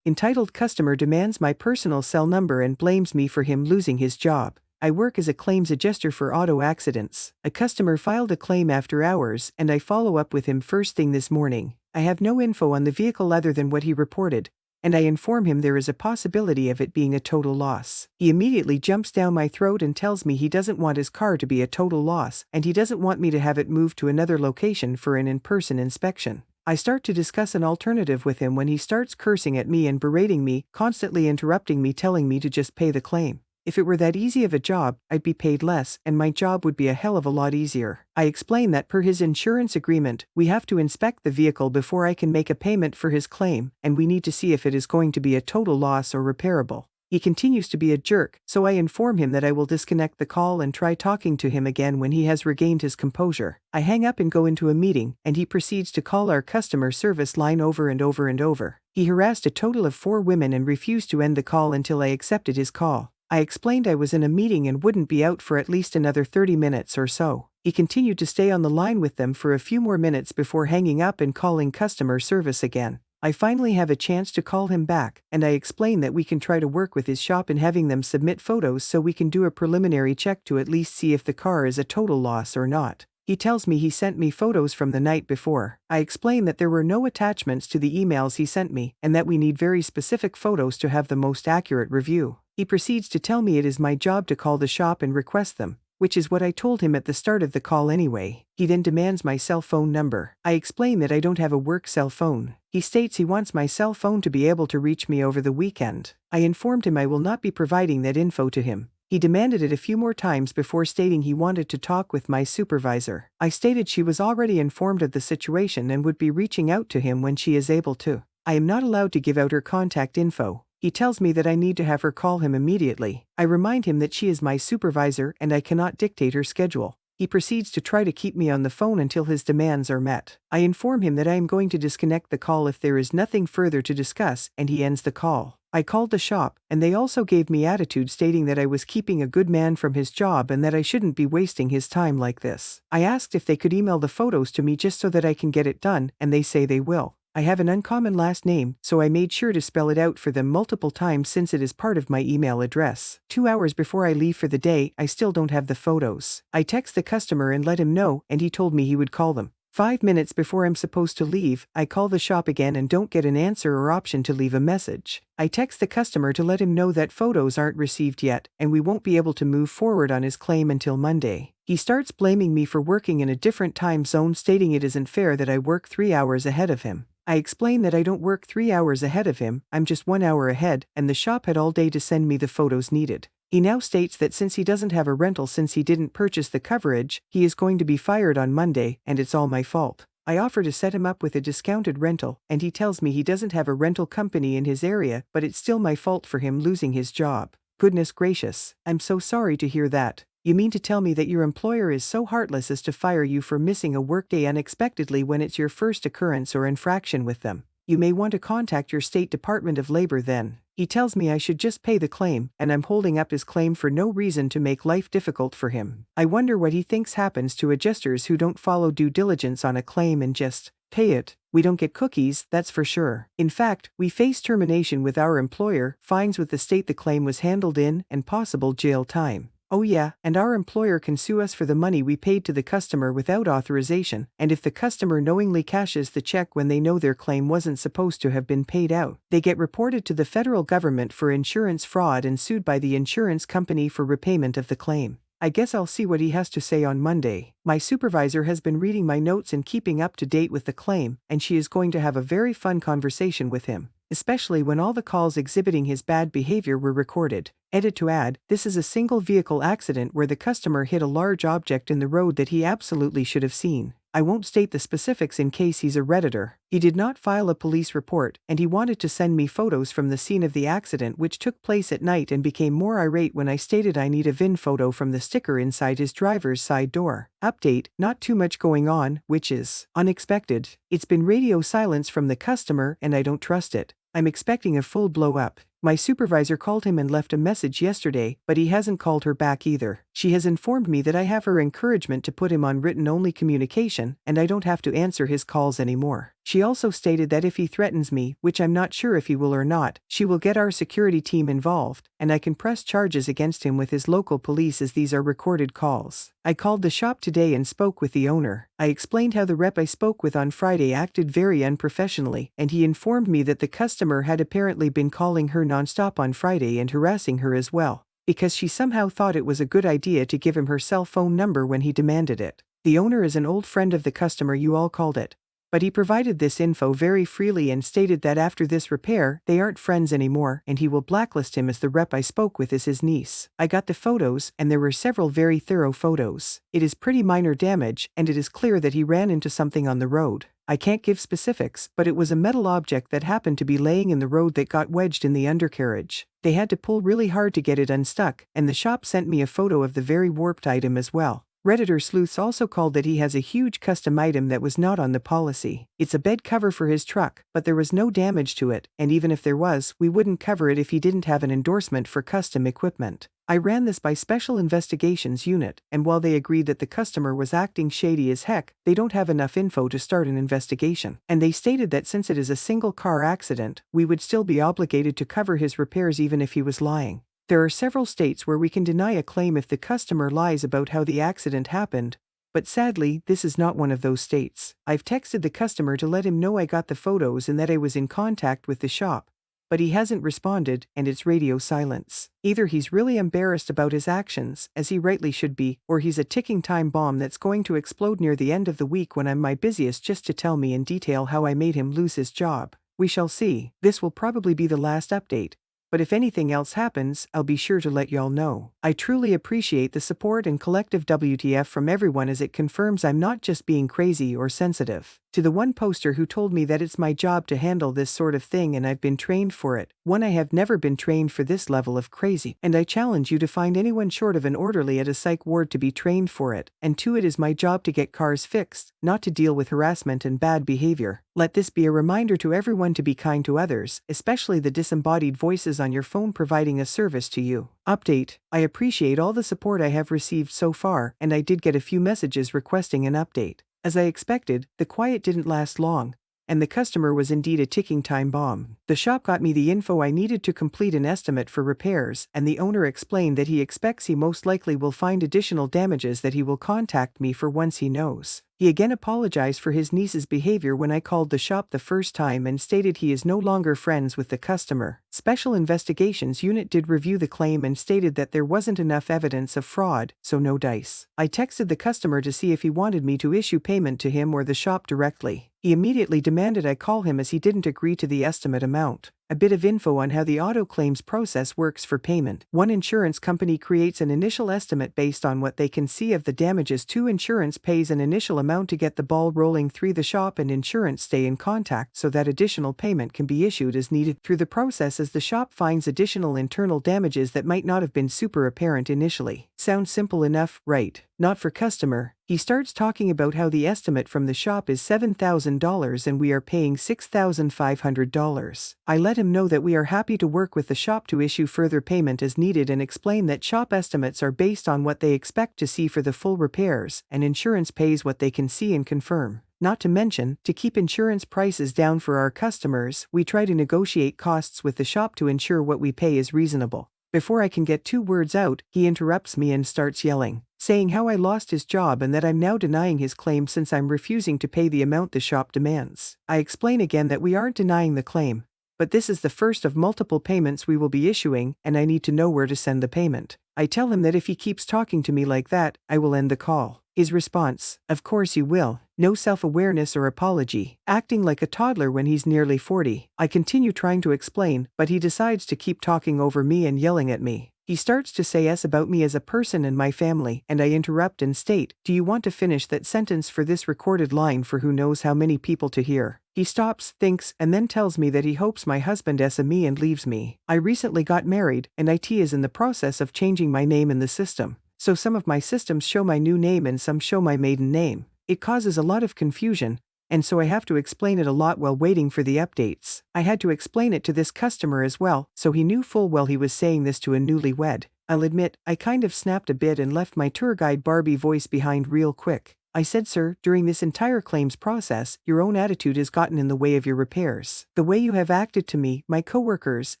Entitled customer demands my personal cell number and blames me for him losing his job. I work as a claims adjuster for auto accidents. A customer filed a claim after hours, and I follow up with him first thing this morning. I have no info on the vehicle other than what he reported, and I inform him there is a possibility of it being a total loss. He immediately jumps down my throat and tells me he doesn't want his car to be a total loss, and he doesn't want me to have it moved to another location for an in-person inspection. I start to discuss an alternative with him when he starts cursing at me and berating me, constantly interrupting me, telling me to just pay the claim. If it were that easy of a job, I'd be paid less, and my job would be a hell of a lot easier. I explain that per his insurance agreement, we have to inspect the vehicle before I can make a payment for his claim, and we need to see if it is going to be a total loss or repairable. He continues to be a jerk, so I inform him that I will disconnect the call and try talking to him again when he has regained his composure. I hang up and go into a meeting, and he proceeds to call our customer service line over and over and over. He harassed a total of 4 women and refused to end the call until I accepted his call. I explained I was in a meeting and wouldn't be out for at least another 30 minutes or so. He continued to stay on the line with them for a few more minutes before hanging up and calling customer service again. I finally have a chance to call him back, and I explain that we can try to work with his shop in having them submit photos so we can do a preliminary check to at least see if the car is a total loss or not. He tells me he sent me photos from the night before. I explain that there were no attachments to the emails he sent me, and that we need very specific photos to have the most accurate review. He proceeds to tell me it is my job to call the shop and request them, which is what I told him at the start of the call anyway. He then demands my cell phone number. I explain that I don't have a work cell phone. He states he wants my cell phone to be able to reach me over the weekend. I informed him I will not be providing that info to him. He demanded it a few more times before stating he wanted to talk with my supervisor. I stated she was already informed of the situation and would be reaching out to him when she is able to. I am not allowed to give out her contact info. He tells me that I need to have her call him immediately. I remind him that she is my supervisor and I cannot dictate her schedule. He proceeds to try to keep me on the phone until his demands are met. I inform him that I am going to disconnect the call if there is nothing further to discuss, and he ends the call. I called the shop, and they also gave me attitude stating that I was keeping a good man from his job and that I shouldn't be wasting his time like this. I asked if they could email the photos to me just so that I can get it done, and they say they will. I have an uncommon last name, so I made sure to spell it out for them multiple times since it is part of my email address. 2 hours before I leave for the day, I still don't have the photos. I text the customer and let him know, and he told me he would call them. 5 minutes before I'm supposed to leave, I call the shop again and don't get an answer or option to leave a message. I text the customer to let him know that photos aren't received yet, and we won't be able to move forward on his claim until Monday. He starts blaming me for working in a different time zone, stating it isn't fair that I work 3 hours ahead of him. I explain that I don't work 3 hours ahead of him, I'm just 1 hour ahead, and the shop had all day to send me the photos needed. He now states that since he doesn't have a rental since he didn't purchase the coverage, he is going to be fired on Monday, and it's all my fault. I offer to set him up with a discounted rental, and he tells me he doesn't have a rental company in his area, but it's still my fault for him losing his job. Goodness gracious, I'm so sorry to hear that. You mean to tell me that your employer is so heartless as to fire you for missing a workday unexpectedly when it's your first occurrence or infraction with them? You may want to contact your state Department of Labor then. He tells me I should just pay the claim, and I'm holding up his claim for no reason to make life difficult for him. I wonder what he thinks happens to adjusters who don't follow due diligence on a claim and just pay it. We don't get cookies, that's for sure. In fact, we face termination with our employer, fines with the state the claim was handled in, and possible jail time. Oh yeah, and our employer can sue us for the money we paid to the customer without authorization, and if the customer knowingly cashes the check when they know their claim wasn't supposed to have been paid out, they get reported to the federal government for insurance fraud and sued by the insurance company for repayment of the claim. I guess I'll see what he has to say on Monday. My supervisor has been reading my notes and keeping up to date with the claim, and she is going to have a very fun conversation with him, especially when all the calls exhibiting his bad behavior were recorded. Edit to add, this is a single vehicle accident where the customer hit a large object in the road that he absolutely should have seen. I won't state the specifics in case he's a Redditor. He did not file a police report, and he wanted to send me photos from the scene of the accident, which took place at night, and became more irate when I stated I need a VIN photo from the sticker inside his driver's side door. Update, not too much going on, which is unexpected. It's been radio silence from the customer and I don't trust it. I'm expecting a full blow-up. My supervisor called him and left a message yesterday, but he hasn't called her back either. She has informed me that I have her encouragement to put him on written-only communication, and I don't have to answer his calls anymore. She also stated that if he threatens me, which I'm not sure if he will or not, she will get our security team involved, and I can press charges against him with his local police as these are recorded calls. I called the shop today and spoke with the owner. I explained how the rep I spoke with on Friday acted very unprofessionally, and he informed me that the customer had apparently been calling her nonstop on Friday and harassing her as well, because she somehow thought it was a good idea to give him her cell phone number when he demanded it. The owner is an old friend of the customer you all called it, but he provided this info very freely and stated that after this repair, they aren't friends anymore and he will blacklist him as the rep I spoke with is his niece. I got the photos and there were several very thorough photos. It is pretty minor damage and it is clear that he ran into something on the road. I can't give specifics, but it was a metal object that happened to be laying in the road that got wedged in the undercarriage. They had to pull really hard to get it unstuck, and the shop sent me a photo of the very warped item as well. Redditor sleuths also called that he has a huge custom item that was not on the policy. It's a bed cover for his truck, but there was no damage to it, and even if there was, we wouldn't cover it if he didn't have an endorsement for custom equipment. I ran this by Special Investigations Unit, and while they agreed that the customer was acting shady as heck, they don't have enough info to start an investigation. And they stated that since it is a single car accident, we would still be obligated to cover his repairs even if he was lying. There are several states where we can deny a claim if the customer lies about how the accident happened, but sadly, this is not one of those states. I've texted the customer to let him know I got the photos and that I was in contact with the shop, but he hasn't responded and it's radio silence. Either he's really embarrassed about his actions, as he rightly should be, or he's a ticking time bomb that's going to explode near the end of the week when I'm my busiest just to tell me in detail how I made him lose his job. We shall see. This will probably be the last update, but if anything else happens, I'll be sure to let y'all know. I truly appreciate the support and collective WTF from everyone as it confirms I'm not just being crazy or sensitive. To the one poster who told me that it's my job to handle this sort of thing and I've been trained for it, one, I have never been trained for this level of crazy, and I challenge you to find anyone short of an orderly at a psych ward to be trained for it, and two, it is my job to get cars fixed, not to deal with harassment and bad behavior. Let this be a reminder to everyone to be kind to others, especially the disembodied voices on your phone providing a service to you. Update: I appreciate all the support I have received so far, and I did get a few messages requesting an update. As I expected, the quiet didn't last long, and the customer was indeed a ticking time bomb. The shop got me the info I needed to complete an estimate for repairs, and the owner explained that he expects he most likely will find additional damages that he will contact me for once he knows. He again apologized for his niece's behavior when I called the shop the first time and stated he is no longer friends with the customer. Special Investigations Unit did review the claim and stated that there wasn't enough evidence of fraud, so no dice. I texted the customer to see if he wanted me to issue payment to him or the shop directly. He immediately demanded I call him as he didn't agree to the estimate amount. A bit of info on how the auto claims process works for payment. One insurance company creates an initial estimate based on what they can see of the damages. Two, insurance pays an initial amount to get the ball rolling. Three, the shop and insurance stay in contact so that additional payment can be issued as needed through the process as the shop finds additional internal damages that might not have been super apparent initially. Sounds simple enough, right? Not for customer. He starts talking about how the estimate from the shop is $7,000 and we are paying $6,500. I let him know that we are happy to work with the shop to issue further payment as needed and explain that shop estimates are based on what they expect to see for the full repairs, and insurance pays what they can see and confirm. Not to mention, to keep insurance prices down for our customers, we try to negotiate costs with the shop to ensure what we pay is reasonable. Before I can get two words out, he interrupts me and starts yelling, saying how I lost his job and that I'm now denying his claim since I'm refusing to pay the amount the shop demands. I explain again that we aren't denying the claim, but this is the first of multiple payments we will be issuing and I need to know where to send the payment. I tell him that if he keeps talking to me like that, I will end the call. His response: of course you will. No self-awareness or apology, acting like a toddler when he's nearly 40. I continue trying to explain, but he decides to keep talking over me and yelling at me. He starts to say S about me as a person and my family, and I interrupt and state, do you want to finish that sentence for this recorded line for who knows how many people to hear? He stops, thinks, and then tells me that he hopes my husband S me and leaves me. I recently got married, and IT is in the process of changing my name in the system. So some of my systems show my new name and some show my maiden name. It causes a lot of confusion, and so I have to explain it a lot while waiting for the updates. I had to explain it to this customer as well, so he knew full well he was saying this to a newlywed. I'll admit, I kind of snapped a bit and left my tour guide Barbie voice behind real quick. I said, sir, during this entire claims process, your own attitude has gotten in the way of your repairs. The way you have acted to me, my coworkers,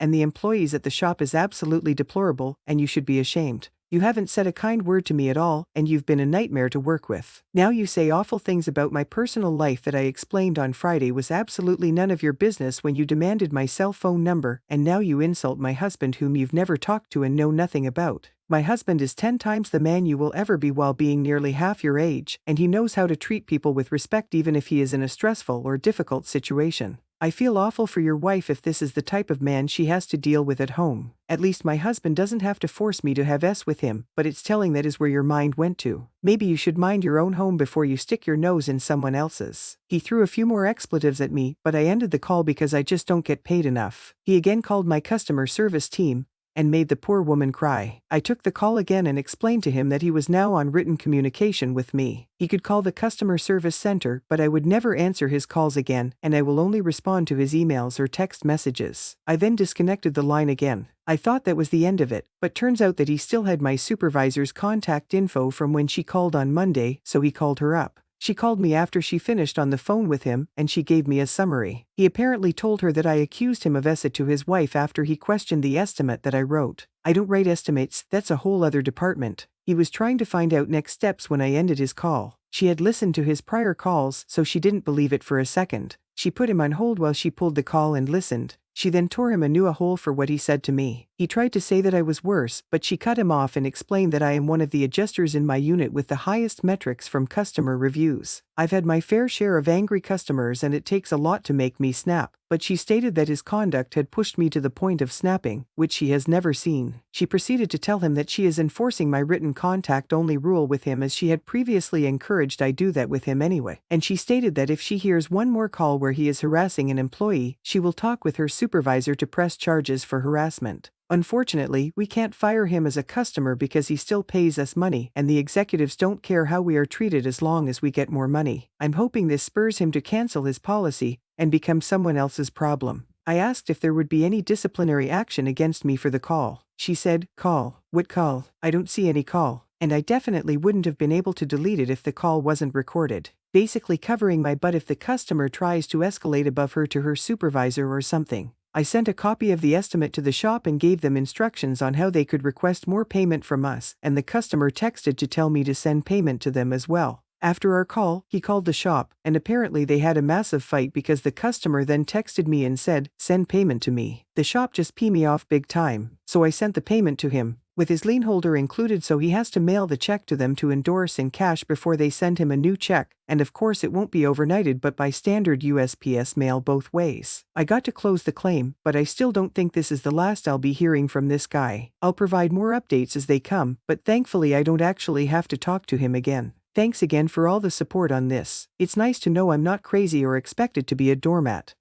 and the employees at the shop is absolutely deplorable, and you should be ashamed. You haven't said a kind word to me at all, and you've been a nightmare to work with. Now you say awful things about my personal life that I explained on Friday was absolutely none of your business when you demanded my cell phone number, and now you insult my husband whom you've never talked to and know nothing about. My husband is 10 times the man you will ever be while being nearly half your age, and he knows how to treat people with respect even if he is in a stressful or difficult situation. I feel awful for your wife if this is the type of man she has to deal with at home. At least my husband doesn't have to force me to have sex with him, but it's telling that is where your mind went to. Maybe you should mind your own home before you stick your nose in someone else's. He threw a few more expletives at me, but I ended the call because I just don't get paid enough. He again called my customer service team and made the poor woman cry. I took the call again and explained to him that he was now on written communication with me. He could call the customer service center, but I would never answer his calls again, and I will only respond to his emails or text messages. I then disconnected the line again. I thought that was the end of it, but turns out that he still had my supervisor's contact info from when she called on Monday, so he called her up. She called me after she finished on the phone with him, and she gave me a summary. He apparently told her that I accused him of it to his wife after he questioned the estimate that I wrote. I don't write estimates, that's a whole other department. He was trying to find out next steps when I ended his call. She had listened to his prior calls, so she didn't believe it for a second. She put him on hold while she pulled the call and listened. She then tore him a new hole for what he said to me. He tried to say that I was worse, but she cut him off and explained that I am one of the adjusters in my unit with the highest metrics from customer reviews. I've had my fair share of angry customers and it takes a lot to make me snap, but she stated that his conduct had pushed me to the point of snapping, which she has never seen. She proceeded to tell him that she is enforcing my written contact only rule with him as she had previously encouraged I do that with him anyway. And she stated that if she hears one more call where he is harassing an employee, she will talk with her supervisor to press charges for harassment. Unfortunately, we can't fire him as a customer because he still pays us money, and the executives don't care how we are treated as long as we get more money. I'm hoping this spurs him to cancel his policy and become someone else's problem. I asked if there would be any disciplinary action against me for the call. She said, "Call? What call? I don't see any call." And I definitely wouldn't have been able to delete it if the call wasn't recorded. Basically covering my butt if the customer tries to escalate above her to her supervisor or something. I sent a copy of the estimate to the shop and gave them instructions on how they could request more payment from us, and the customer texted to tell me to send payment to them as well. After our call, he called the shop, and apparently they had a massive fight because the customer then texted me and said, "Send payment to me." The shop just pee me off big time, so I sent the payment to him, with his lien holder included, so he has to mail the check to them to endorse in cash before they send him a new check, and of course it won't be overnighted but by standard USPS mail both ways. I got to close the claim, but I still don't think this is the last I'll be hearing from this guy. I'll provide more updates as they come, but thankfully I don't actually have to talk to him again. Thanks again for all the support on this. It's nice to know I'm not crazy or expected to be a doormat.